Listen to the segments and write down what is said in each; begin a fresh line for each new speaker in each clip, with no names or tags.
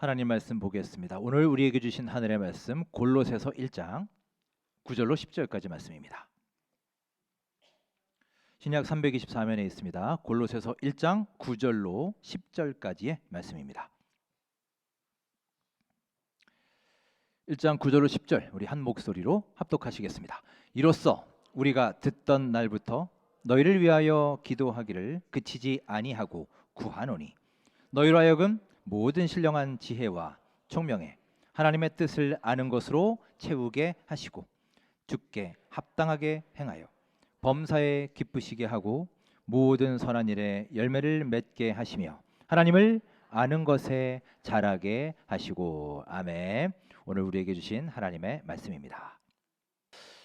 하나님 말씀 보겠습니다. 오늘 우리에게 주신 하늘의 말씀 골로새서 1장 9절로 10절까지 말씀입니다. 신약 324면에 있습니다. 골로새서 1장 9절로 10절까지의 말씀입니다. 1장 9절로 10절 우리 한 목소리로 합독하시겠습니다. 이로써 우리가 듣던 날부터 너희를 위하여 기도하기를 그치지 아니하고 구하노니 너희로 하여금 모든 신령한 지혜와 총명에 하나님의 뜻을 아는 것으로 채우게 하시고 주께 합당하게 행하여 범사에 기쁘시게 하고 모든 선한 일에 열매를 맺게 하시며 하나님을 아는 것에 자라게 하시고. 아멘. 오늘 우리에게 주신 하나님의 말씀입니다.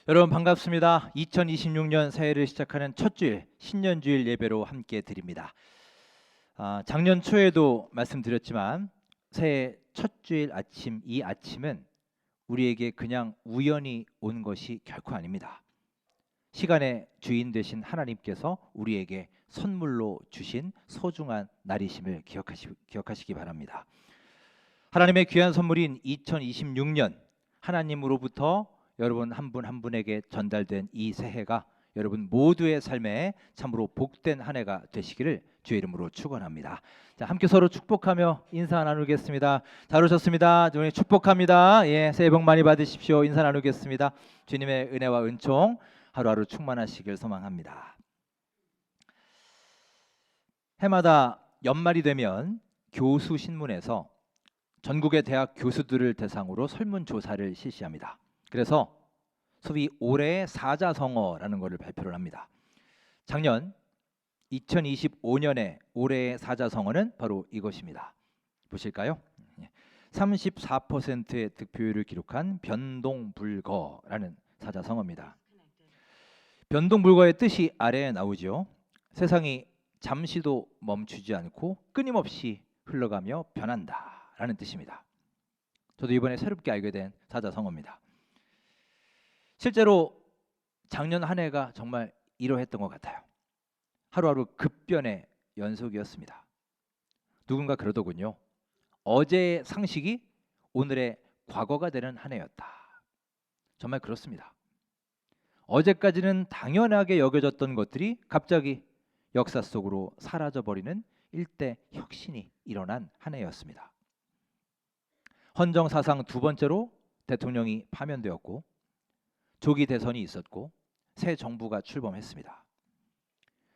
여러분 반갑습니다. 2026년 새해를 시작하는 첫 주일 신년주일 예배로 함께 드립니다. 작년 초에도 말씀드렸지만 새해 첫 주일 아침, 이 아침은 우리에게 그냥 우연히 온 것이 결코 아닙니다. 시간의 주인 되신 하나님께서 우리에게 선물로 주신 소중한 날이심을 기억하시기 바랍니다. 하나님의 귀한 선물인 2026년 하나님으로부터 여러분 한 분 한 분에게 전달된 이 새해가 여러분 모두의 삶에 참으로 복된 한 해가 되시기를 주의 이름으로 축원합니다. 자, 함께 서로 축복하며 인사 나누겠습니다. 잘 오셨습니다. 주님 축복합니다. 예, 새해 복 많이 받으십시오. 인사 나누겠습니다. 주님의 은혜와 은총 하루하루 충만하시길 소망합니다. 해마다 연말이 되면 교수 신문에서 전국의 대학 교수들을 대상으로 설문조사를 실시합니다. 그래서 소위 올해의 사자성어라는 것을 발표를 합니다. 작년 2025년의 올해의 사자성어는 바로 이것입니다. 보실까요? 34%의 득표율을 기록한 변동불거라는 사자성어입니다. 변동불거의 뜻이 아래에 나오죠. 세상이 잠시도 멈추지 않고 끊임없이 흘러가며 변한다라는 뜻입니다. 저도 이번에 새롭게 알게 된 사자성어입니다. 실제로 작년 한 해가 정말 이러했던 것 같아요. 하루하루 급변의 연속이었습니다. 누군가 그러더군요. 어제의 상식이 오늘의 과거가 되는 한 해였다. 정말 그렇습니다. 어제까지는 당연하게 여겨졌던 것들이 갑자기 역사 속으로 사라져버리는 일대 혁신이 일어난 한 해였습니다. 헌정 사상 두 번째로 대통령이 파면되었고 조기 대선이 있었고 새 정부가 출범했습니다.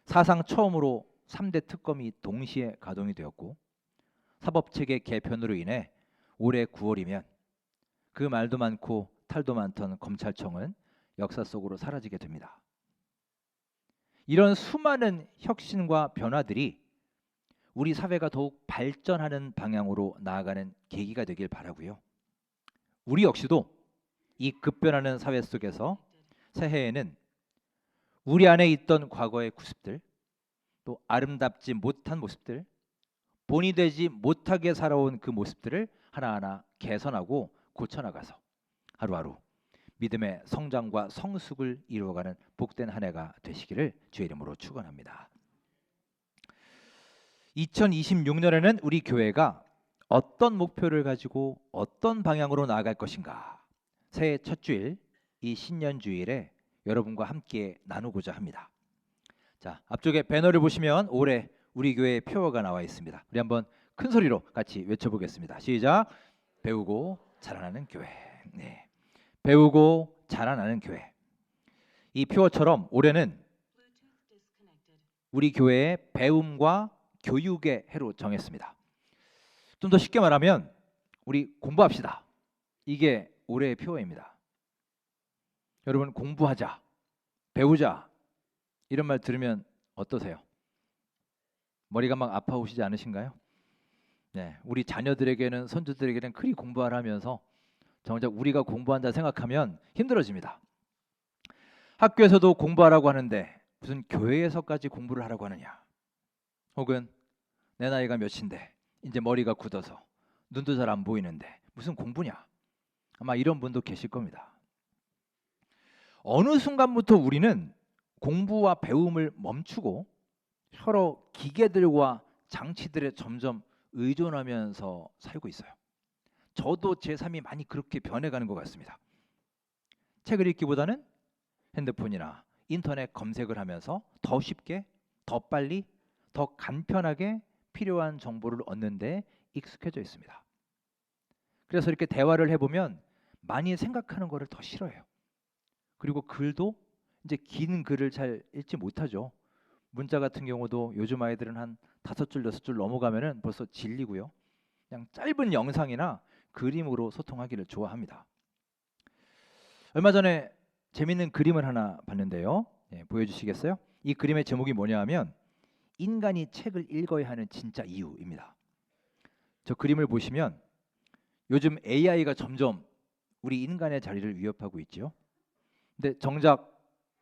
사상 처음으로 3대 특검이 동시에 가동이 되었고 사법체계 개편으로 인해 올해 9월이면 그 말도 많고 탈도 많던 검찰청은 역사 속으로 사라지게 됩니다. 이런 수많은 혁신과 변화들이 우리 사회가 더욱 발전하는 방향으로 나아가는 계기가 되길 바라고요. 우리 역시도 이 급변하는 사회 속에서 새해에는 우리 안에 있던 과거의 구습들, 또 아름답지 못한 모습들, 본이 되지 못하게 살아온 그 모습들을 하나하나 개선하고 고쳐나가서 하루하루 믿음의 성장과 성숙을 이루어가는 복된 한 해가 되시기를 주의 이름으로 축원합니다. 2026년에는 우리 교회가 어떤 목표를 가지고 어떤 방향으로 나아갈 것인가, 새해 첫 주일 이 신년 주일에 여러분과 함께 나누고자 합니다. 자, 앞쪽에 배너를 보시면 올해 우리 교회의 표어가 나와 있습니다. 우리 한번 큰 소리로 같이 외쳐보겠습니다. 시작. 배우고 자라나는 교회. 네. 배우고 자라나는 교회. 이 표어처럼 올해는 우리 교회의 배움과 교육의 해로 정했습니다. 좀 더 쉽게 말하면 우리 공부합시다. 이게 올해의 표어입니다. 여러분 공부하자, 배우자 이런 말 들으면 어떠세요? 머리가 막 아파오시지 않으신가요? 네, 우리 자녀들에게는 손주들에게는 그리 공부하라 하면서 정작 우리가 공부한다 생각하면 힘들어집니다. 학교에서도 공부하라고 하는데 무슨 교회에서까지 공부를 하라고 하느냐? 혹은 내 나이가 몇인데 이제 머리가 굳어서 눈도 잘 안 보이는데 무슨 공부냐? 아마 이런 분도 계실 겁니다. 어느 순간부터 우리는 공부와 배움을 멈추고 여러 기계들과 장치들에 점점 의존하면서 살고 있어요. 저도 제 삶이 많이 그렇게 변해가는 것 같습니다. 책을 읽기보다는 핸드폰이나 인터넷 검색을 하면서 더 쉽게, 더 빨리, 더 간편하게 필요한 정보를 얻는 데 익숙해져 있습니다. 그래서 이렇게 대화를 해보면 많이 생각하는 거를 더 싫어해요. 그리고 글도 이제 긴 글을 잘 읽지 못하죠. 문자 같은 경우도 요즘 아이들은 한 5줄, 6줄 넘어가면은 벌써 질리고요. 그냥 짧은 영상이나 그림으로 소통하기를 좋아합니다. 얼마 전에 재밌는 그림을 하나 봤는데요. 보여주시겠어요? 이 그림의 제목이 뭐냐 하면 인간이 책을 읽어야 하는 진짜 이유입니다. 저 그림을 보시면 요즘 AI가 점점 우리 인간의 자리를 위협하고 있죠. 근데 정작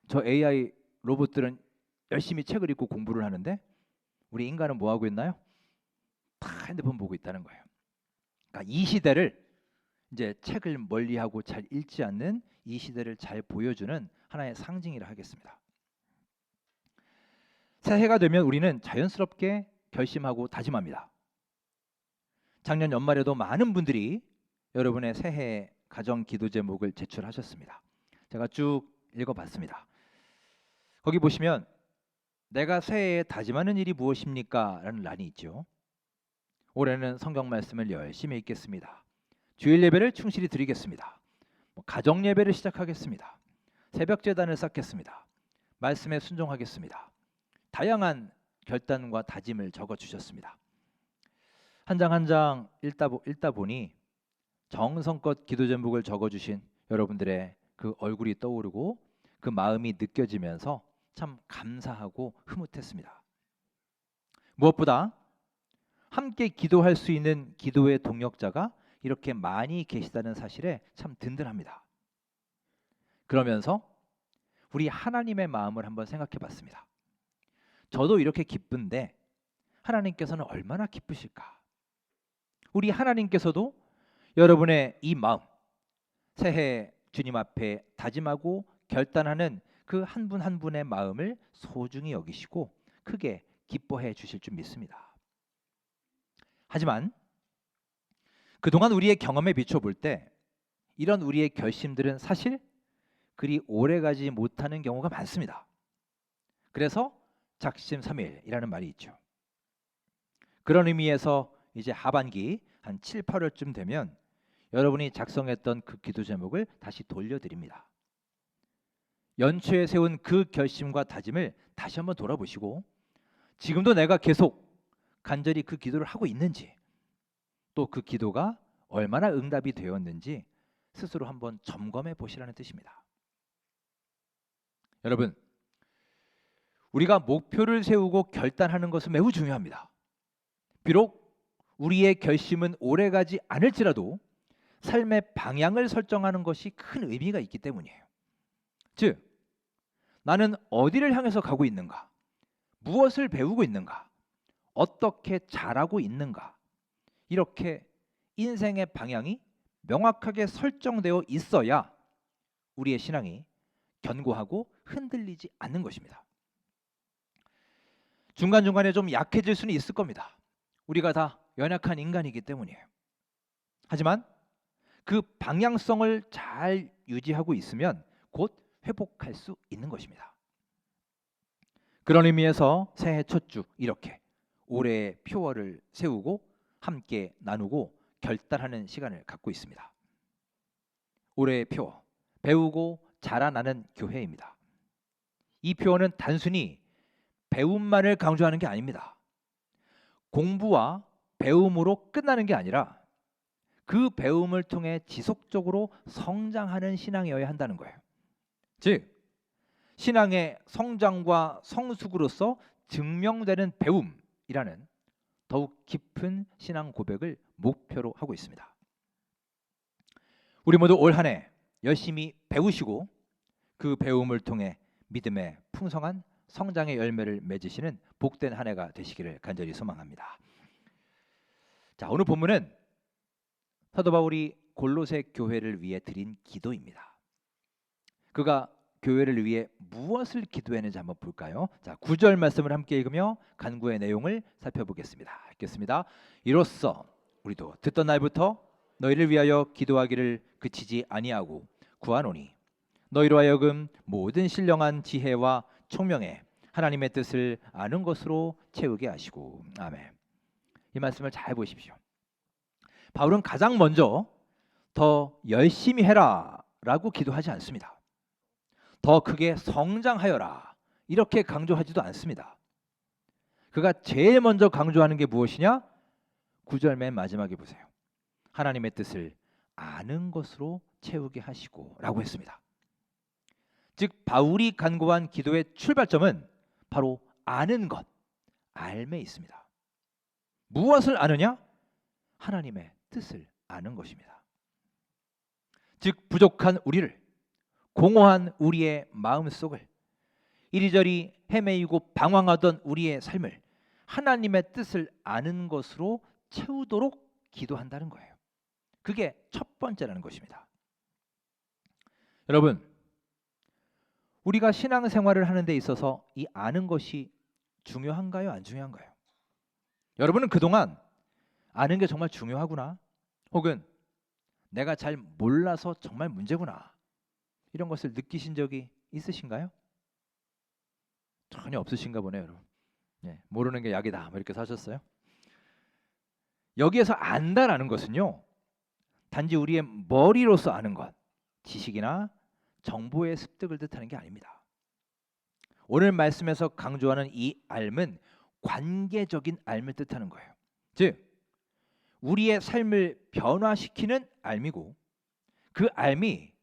저 AI 로봇들은 열심히 책을 읽고 공부를 하는데 우리 인간은 뭐 하고 있나요? 다 핸드폰 보고 있다는 거예요. 그러니까 이 시대를 이제 책을 멀리하고 잘 읽지 않는 이 시대를 잘 보여주는 하나의 상징이라 하겠습니다. 새해가 되면 우리는 자연스럽게 결심하고 다짐합니다. 작년 연말에도 많은 분들이 여러분의 새해 가정 기도 제목을 제출하셨습니다. 제가 쭉 읽어봤습니다. 거기 보시면 내가 새해에 다짐하는 일이 무엇입니까? 라는 란이 있죠. 올해는 성경 말씀을 열심히 읽겠습니다. 주일 예배를 충실히 드리겠습니다. 가정 예배를 시작하겠습니다. 새벽 제단을 쌓겠습니다. 말씀에 순종하겠습니다. 다양한 결단과 다짐을 적어주셨습니다. 한 장 한 장 읽다 보니 정성껏 기도 제목을 적어주신 여러분들의 그 얼굴이 떠오르고 그 마음이 느껴지면서 참 감사하고 흐뭇했습니다. 무엇보다 함께 기도할 수 있는 기도의 동역자가 이렇게 많이 계시다는 사실에 참 든든합니다. 그러면서 우리 하나님의 마음을 한번 생각해 봤습니다. 저도 이렇게 기쁜데 하나님께서는 얼마나 기쁘실까? 우리 하나님께서도 여러분의 이 마음, 새해 주님 앞에 다짐하고 결단하는 그 한 분 한 분의 마음을 소중히 여기시고 크게 기뻐해 주실 줄 믿습니다. 하지만 그동안 우리의 경험에 비춰볼 때 이런 우리의 결심들은 사실 그리 오래가지 못하는 경우가 많습니다. 그래서 작심삼일이라는 말이 있죠. 그런 의미에서 이제 하반기 한 7, 8월쯤 되면 여러분이 작성했던 그 기도 제목을 다시 돌려드립니다. 연초에 세운 그 결심과 다짐을 다시 한번 돌아보시고 지금도 내가 계속 간절히 그 기도를 하고 있는지 또 그 기도가 얼마나 응답이 되었는지 스스로 한번 점검해 보시라는 뜻입니다. 여러분, 우리가 목표를 세우고 결단하는 것은 매우 중요합니다. 비록 우리의 결심은 오래가지 않을지라도 삶의 방향을 설정하는 것이 큰 의미가 있기 때문이에요. 즉, 나는 어디를 향해서 가고 있는가? 무엇을 배우고 있는가? 어떻게 잘하고 있는가? 이렇게 인생의 방향이 명확하게 설정되어 있어야 우리의 신앙이 견고하고 흔들리지 않는 것입니다. 중간중간에 좀 약해질 수는 있을 겁니다. 우리가 다 연약한 인간이기 때문이에요. 하지만 그 방향성을 잘 유지하고 있으면 곧 회복할 수 있는 것입니다. 그런 의미에서 새해 첫 주 이렇게 올해의 표어를 세우고 함께 나누고 결단하는 시간을 갖고 있습니다. 올해의 표어, 배우고 자라나는 교회입니다. 이 표어는 단순히 배움만을 강조하는 게 아닙니다. 공부와 배움으로 끝나는 게 아니라 그 배움을 통해 지속적으로 성장하는 신앙이어야 한다는 거예요. 즉, 신앙의 성장과 성숙으로서 증명되는 배움이라는 더욱 깊은 신앙 고백을 목표로 하고 있습니다. 우리 모두 올 한 해 열심히 배우시고 그 배움을 통해 믿음의 풍성한 성장의 열매를 맺으시는 복된 한 해가 되시기를 간절히 소망합니다. 자, 오늘 본문은 사도 바울이 골로새 교회를 위해 드린 기도입니다. 그가 교회를 위해 무엇을 기도했는지 한번 볼까요? 자, 9절 말씀을 함께 읽으며 간구의 내용을 살펴보겠습니다. 읽겠습니다. 이로써 우리도 듣던 날부터 너희를 위하여 기도하기를 그치지 아니하고 구하노니 너희로 하여금 모든 신령한 지혜와 총명에 하나님의 뜻을 아는 것으로 채우게 하시고. 아멘. 이 말씀을 잘 보십시오. 바울은 가장 먼저 더 열심히 해라라고 기도하지 않습니다. 더 크게 성장하여라 이렇게 강조하지도 않습니다. 그가 제일 먼저 강조하는 게 무엇이냐? 9절 맨 마지막에 보세요. 하나님의 뜻을 아는 것으로 채우게 하시고 라고 했습니다. 즉 바울이 간구한 기도의 출발점은 바로 아는 것, 알매 있습니다. 무엇을 아느냐? 하나님의 뜻을 아는 것입니다. 즉 부족한 우리를, 공허한 우리의 마음속을, 이리저리 헤매이고 방황하던 우리의 삶을 하나님의 뜻을 아는 것으로 채우도록 기도한다는 거예요. 그게 첫 번째라는 것입니다. 여러분, 우리가 신앙생활을 하는 데 있어서 이 아는 것이 중요한가요? 안 중요한가요? 여러분은 그동안 아는 게 정말 중요하구나, 혹은 내가 잘 몰라서 정말 문제구나, 이런 것을 느끼신 적이 있으신가요? 전혀 없으신가 보네요, 여러분. 모르는 게 약이다 뭐 이렇게 사셨어요? 여기에서 안다라는 것은요, 단지 우리의 머리로서 아는 것, 지식이나 정보의 습득을 뜻하는 게 아닙니다. 오늘 말씀에서 강조하는 이 알은 관계적인 알을 뜻하는 거예요. 즉 우리의 삶을 변화시키는 알미고, 그 알미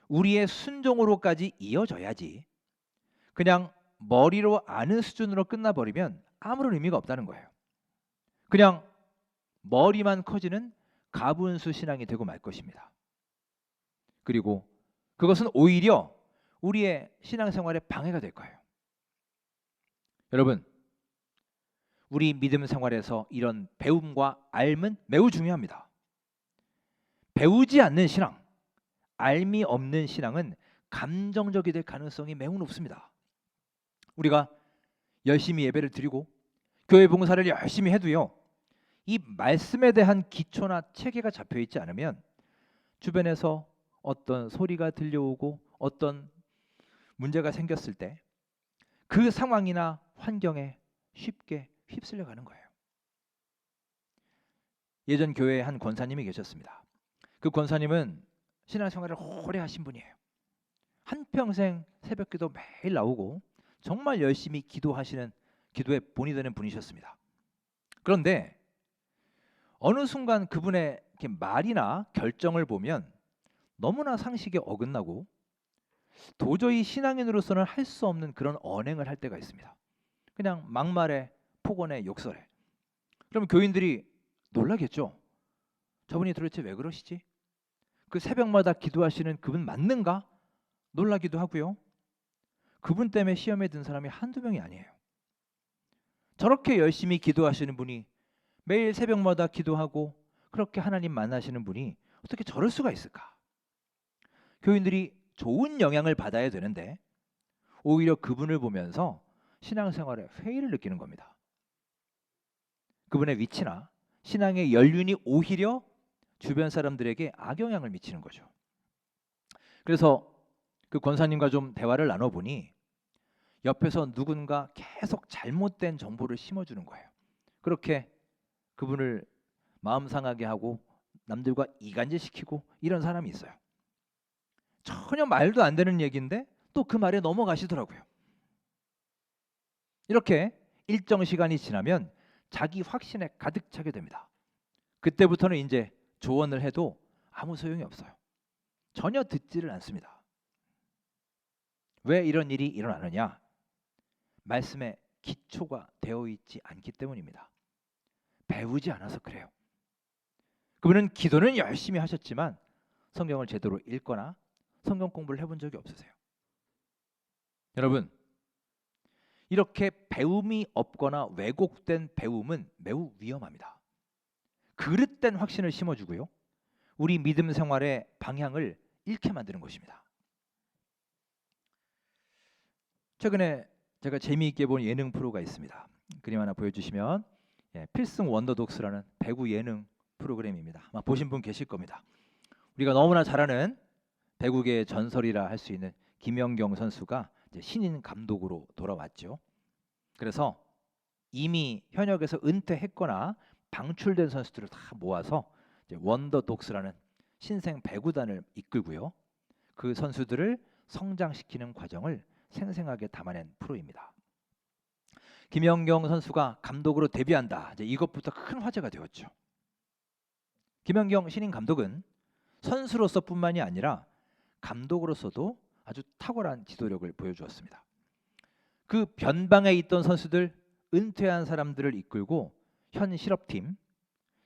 우리의 순종으로까지 이어져야지 그냥 머리로 아는 수준으로 끝나버리면 아무런 의미가 없다는 거예요. 그냥 머리만 커지는 가분수 신앙이 되고 말 것입니다. 그리고 그것은 오히려 우리의 신앙생활에 방해가 될 거예요. 여러분, 우리 믿음 생활에서 이런 배움과 알은 매우 중요합니다. 배우지 않는 신앙, 알미 없는 신앙은 감정적이 될 가능성이 매우 높습니다. 우리가 열심히 예배를 드리고 교회 봉사를 열심히 해도요, 이 말씀에 대한 기초나 체계가 잡혀 있지 않으면 주변에서 어떤 소리가 들려오고 어떤 문제가 생겼을 때 그 상황이나 환경에 쉽게 휩쓸려 가는 거예요. 예전 교회에 한 권사님이 계셨습니다. 그 권사님은 신앙생활을 오래 하신 분이에요. 한평생 새벽기도 매일 나오고 정말 열심히 기도하시는, 기도에 본이 되는 분이셨습니다. 그런데 어느 순간 그분의 이렇게 말이나 결정을 보면 너무나 상식에 어긋나고 도저히 신앙인으로서는 할 수 없는 그런 언행을 할 때가 있습니다. 그냥 막말에 폭언에 욕설에. 그러면 교인들이 놀라겠죠. 저분이 도대체 왜 그러시지? 그 새벽마다 기도하시는 그분 맞는가? 놀라기도 하고요. 그분 때문에 시험에 든 사람이 한두 명이 아니에요. 저렇게 열심히 기도하시는 분이, 매일 새벽마다 기도하고 그렇게 하나님 만나시는 분이 어떻게 저럴 수가 있을까? 교인들이 좋은 영향을 받아야 되는데 오히려 그분을 보면서 신앙생활에 회의를 느끼는 겁니다. 그분의 위치나 신앙의 연륜이 오히려 주변 사람들에게 악영향을 미치는 거죠. 그래서 그 권사님과 좀 대화를 나눠보니 옆에서 누군가 계속 잘못된 정보를 심어주는 거예요. 그렇게 그분을 마음 상하게 하고 남들과 이간질시키고 이런 사람이 있어요. 전혀 말도 안 되는 얘기인데 또 그 말에 넘어가시더라고요. 이렇게 일정 시간이 지나면 자기 확신에 가득 차게 됩니다. 그때부터는 이제 조언을 해도 아무 소용이 없어요. 전혀 듣지를 않습니다. 왜 이런 일이 일어나느냐? 말씀에 기초가 되어 있지 않기 때문입니다. 배우지 않아서 그래요. 그분은 기도는 열심히 하셨지만 성경을 제대로 읽거나 성경 공부를 해본 적이 없으세요. 여러분, 이렇게 배움이 없거나 왜곡된 배움은 매우 위험합니다. 그릇된 확신을 심어주고요, 우리 믿음 생활의 방향을 잃게 만드는 것입니다. 최근에 제가 재미있게 본 예능 프로가 있습니다. 그림 하나 보여주시면, 필승 원더독스라는 배구 예능 프로그램입니다. 아마 보신 분 계실 겁니다. 우리가 너무나 잘 아는 배구계의 전설이라 할 수 있는 김연경 선수가 이제 신인 감독으로 돌아왔죠. 그래서 이미 현역에서 은퇴했거나 방출된 선수들을 다 모아서 이제 원더독스라는 신생 배구단을 이끌고요. 그 선수들을 성장시키는 과정을 생생하게 담아낸 프로입니다. 김연경 선수가 감독으로 데뷔한다. 이제 이것부터 큰 화제가 되었죠. 김연경 신인 감독은 선수로서뿐만이 아니라 감독으로서도 아주 탁월한 지도력을 보여주었습니다. 그 변방에 있던 선수들, 은퇴한 사람들을 이끌고 현 실업팀,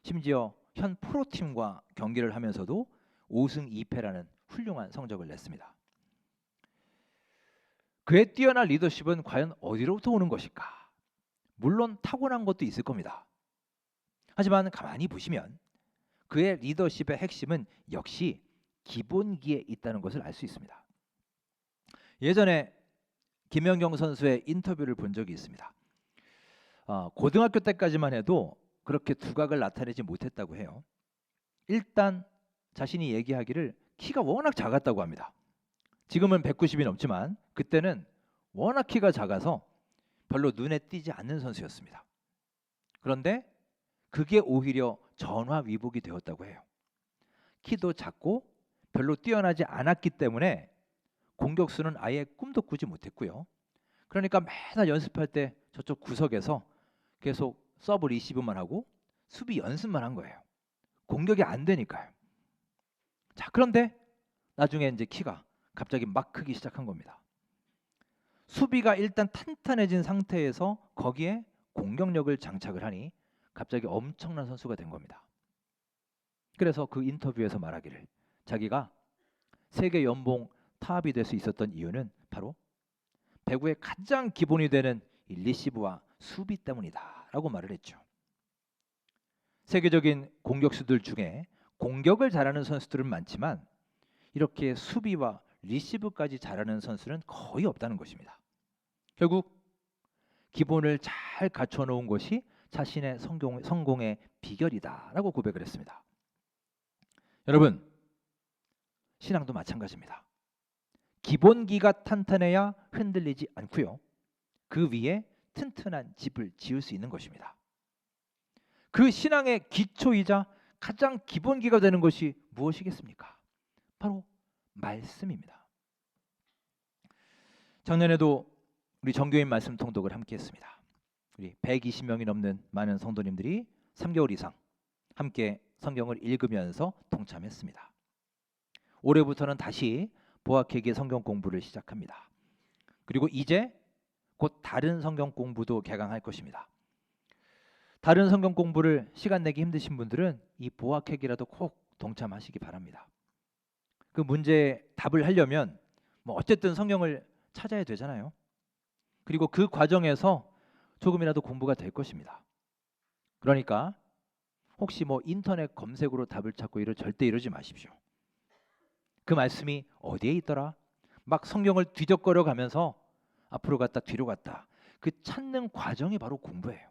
심지어 현 프로팀과 경기를 하면서도 5승 2패라는 훌륭한 성적을 냈습니다. 그의 뛰어난 리더십은 과연 어디로부터 오는 것일까? 물론 타고난 것도 있을 겁니다. 하지만 가만히 보시면 그의 리더십의 핵심은 역시 기본기에 있다는 것을 알 수 있습니다. 예전에 김연경 선수의 인터뷰를 본 적이 있습니다. 고등학교 때까지만 해도 그렇게 두각을 나타내지 못했다고 해요. 일단 자신이 얘기하기를 키가 워낙 작았다고 합니다. 지금은 190이 넘지만 그때는 워낙 키가 작아서 별로 눈에 띄지 않는 선수였습니다. 그런데 그게 오히려 전화위복이 되었다고 해요. 키도 작고 별로 뛰어나지 않았기 때문에 공격수는 아예 꿈도 꾸지 못했고요. 그러니까 매달 연습할 때 저쪽 구석에서 계속 서브 리시브만 하고 수비 연습만 한 거예요. 공격이 안 되니까요. 자, 그런데 나중에 이제 키가 갑자기 막 크기 시작한 겁니다. 수비가 일단 탄탄해진 상태에서 거기에 공격력을 장착을 하니 갑자기 엄청난 선수가 된 겁니다. 그래서 그 인터뷰에서 말하기를 자기가 세계 연봉 탑이 될 수 있었던 이유는 바로 배구의 가장 기본이 되는 이 리시브와 수비 때문이다라고 말을 했죠. 세계적인 공격수들 중에 공격을 잘하는 선수들은 많지만 이렇게 수비와 리시브까지 잘하는 선수는 거의 없다는 것입니다. 결국 기본을 잘 갖춰놓은 것이 자신의 성공의 비결이다라고 고백을 했습니다. 여러분, 신앙도 마찬가지입니다. 기본기가 탄탄해야 흔들리지 않고요. 그 위에 튼튼한 집을 지을 수 있는 것입니다. 그 신앙의 기초이자 가장 기본기가 되는 것이 무엇이겠습니까? 바로 말씀입니다. 작년에도 우리 정교인 말씀 통독을 함께 했습니다. 우리 120명이 넘는 많은 성도님들이 3개월 이상 함께 성경을 읽으면서 동참했습니다. 올해부터는 다시 보아케기의 성경 공부를 시작합니다. 그리고 이제 곧 다른 성경 공부도 개강할 것입니다. 다른 성경 공부를 시간 내기 힘드신 분들은 이 보아케기라도 꼭 동참하시기 바랍니다. 그 문제에 답을 하려면 뭐 어쨌든 성경을 찾아야 되잖아요. 그리고 그 과정에서 조금이라도 공부가 될 것입니다. 그러니까 혹시 뭐 인터넷 검색으로 답을 찾고 절대 이러지 마십시오. 그 말씀이 어디에 있더라? 막 성경을 뒤적거려 가면서 앞으로 갔다 뒤로 갔다. 그 찾는 과정이 바로 공부예요.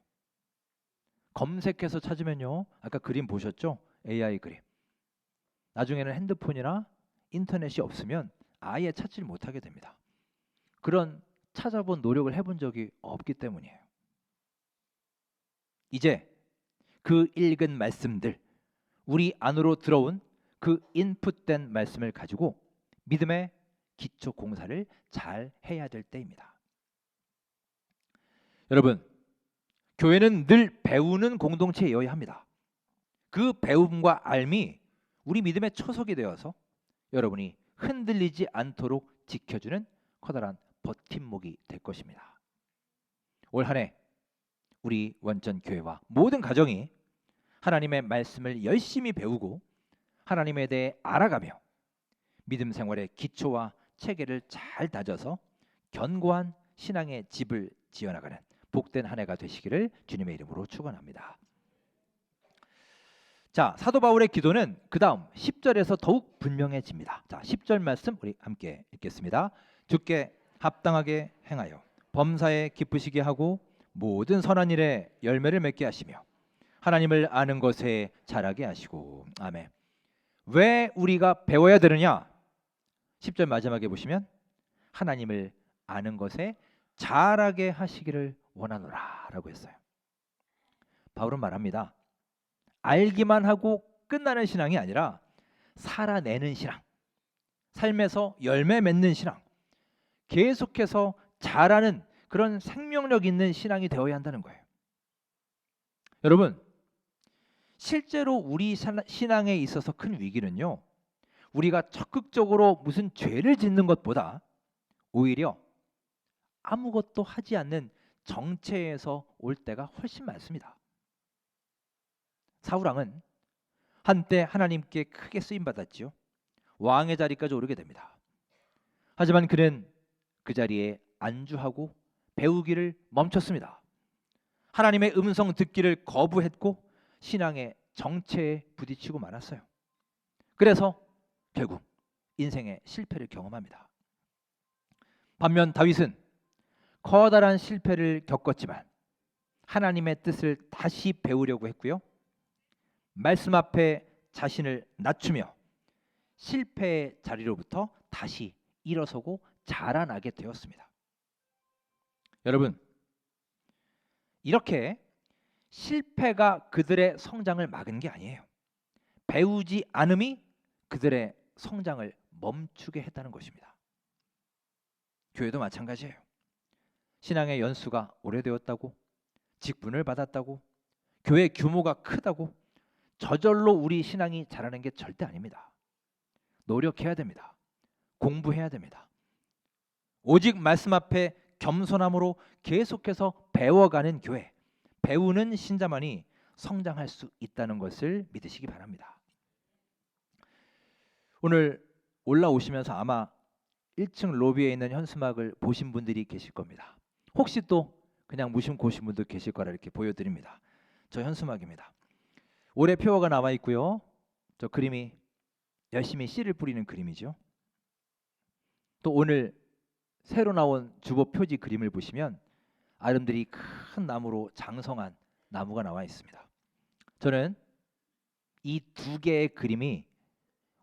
검색해서 찾으면요. 아까 그림 보셨죠? AI 그림. 나중에는 핸드폰이나 인터넷이 없으면 아예 찾질 못하게 됩니다. 그런 찾아본 노력을 해본 적이 없기 때문이에요. 이제 그 읽은 말씀들, 우리 안으로 들어온 그 인풋된 말씀을 가지고 믿음의 기초 공사를 잘 해야 될 때입니다. 여러분, 교회는 늘 배우는 공동체여야 합니다. 그 배움과 알미 우리 믿음의 초석이 되어서 여러분이 흔들리지 않도록 지켜주는 커다란 버팀목이 될 것입니다. 올 한 해 우리 원전 교회와 모든 가정이 하나님의 말씀을 열심히 배우고 하나님에 대해 알아가며 믿음 생활의 기초와 체계를 잘 다져서 견고한 신앙의 집을 지어나가는 복된 한 해가 되시기를 주님의 이름으로 축원합니다. 자, 사도 바울의 기도는 그 다음 10절에서 더욱 분명해집니다. 자, 10절 말씀 우리 함께 읽겠습니다. 주께 합당하게 행하여 범사에 기쁘시게 하고 모든 선한 일에 열매를 맺게 하시며 하나님을 아는 것에 자라게 하시고. 아멘. 왜 우리가 배워야 되느냐? 10절 마지막에 보시면 하나님을 아는 것에 자라게 하시기를 원하노라 라고 했어요. 바울은 말합니다. 알기만 하고 끝나는 신앙이 아니라 살아내는 신앙, 삶에서 열매 맺는 신앙, 계속해서 자라는 그런 생명력 있는 신앙이 되어야 한다는 거예요. 여러분, 실제로 우리 신앙에 있어서 큰 위기는요, 우리가 적극적으로 무슨 죄를 짓는 것보다 오히려 아무것도 하지 않는 정체에서 올 때가 훨씬 많습니다. 사울왕은 한때 하나님께 크게 쓰임받았지요. 왕의 자리까지 오르게 됩니다. 하지만 그는 그 자리에 안주하고 배우기를 멈췄습니다. 하나님의 음성 듣기를 거부했고 신앙의 정체에 부딪히고 말았어요. 그래서 결국 인생의 실패를 경험합니다. 반면 다윗은 커다란 실패를 겪었지만 하나님의 뜻을 다시 배우려고 했고요. 말씀 앞에 자신을 낮추며 실패의 자리로부터 다시 일어서고 자라나게 되었습니다. 여러분, 이렇게 실패가 그들의 성장을 막은 게 아니에요. 배우지 않음이 그들의 성장을 멈추게 했다는 것입니다. 교회도 마찬가지예요. 신앙의 연수가 오래되었다고, 직분을 받았다고, 교회 규모가 크다고 저절로 우리 신앙이 자라는 게 절대 아닙니다. 노력해야 됩니다. 공부해야 됩니다. 오직 말씀 앞에 겸손함으로 계속해서 배워가는 교회, 배우는 신자만이 성장할 수 있다는 것을 믿으시기 바랍니다. 오늘 올라오시면서 아마 1층 로비에 있는 현수막을 보신 분들이 계실 겁니다. 혹시 또 그냥 무심코 오신 분도 계실 거라 이렇게 보여드립니다. 저 현수막입니다. 올해 표어가 나와 있고요. 저 그림이 열심히 씨를 뿌리는 그림이죠. 또 오늘 새로 나온 주보 표지 그림을 보시면 아름드리 큰 나무로 장성한 나무가 나와 있습니다. 저는 이 두 개의 그림이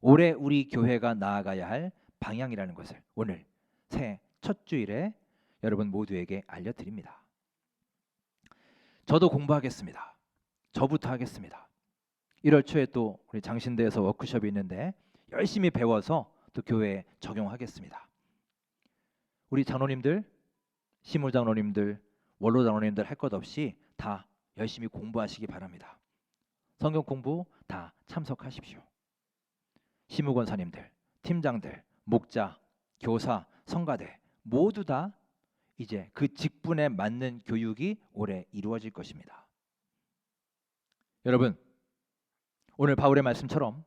올해 우리 교회가 나아가야 할 방향이라는 것을 오늘 새해 첫 주일에 여러분 모두에게 알려드립니다. 저도 공부하겠습니다. 저부터 하겠습니다. 1월 초에 또 우리 장신대에서 워크숍이 있는데 열심히 배워서 또 교회에 적용하겠습니다. 우리 장로님들, 시물 장로님들, 원로 장로님들 할 것 없이 다 열심히 공부하시기 바랍니다. 성경 공부 다 참석하십시오. 시무 권사님들, 팀장들, 목자, 교사, 성가대 모두 다 이제 그 직분에 맞는 교육이 올해 이루어질 것입니다. 여러분, 오늘 바울의 말씀처럼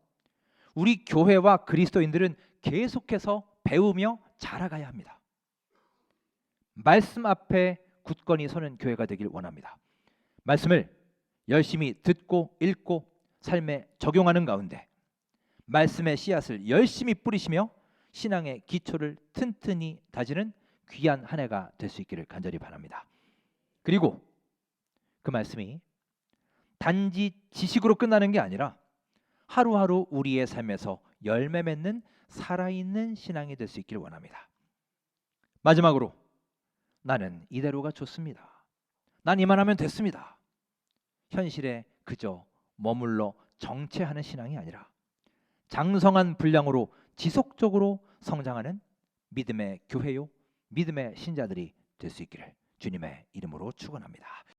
우리 교회와 그리스도인들은 계속해서 배우며 자라가야 합니다. 말씀 앞에 굳건히 서는 교회가 되길 원합니다. 말씀을 열심히 듣고 읽고 삶에 적용하는 가운데 말씀의 씨앗을 열심히 뿌리시며 신앙의 기초를 튼튼히 다지는 귀한 한 해가 될 수 있기를 간절히 바랍니다. 그리고 그 말씀이 단지 지식으로 끝나는 게 아니라 하루하루 우리의 삶에서 열매 맺는 살아있는 신앙이 될 수 있기를 원합니다. 마지막으로 나는 이대로가 좋습니다. 난 이만하면 됐습니다. 현실에 그저 머물러 정체하는 신앙이 아니라 장성한 분량으로 지속적으로 성장하는 믿음의 교회요, 믿음의 신자들이 될 수 있기를 주님의 이름으로 축원합니다.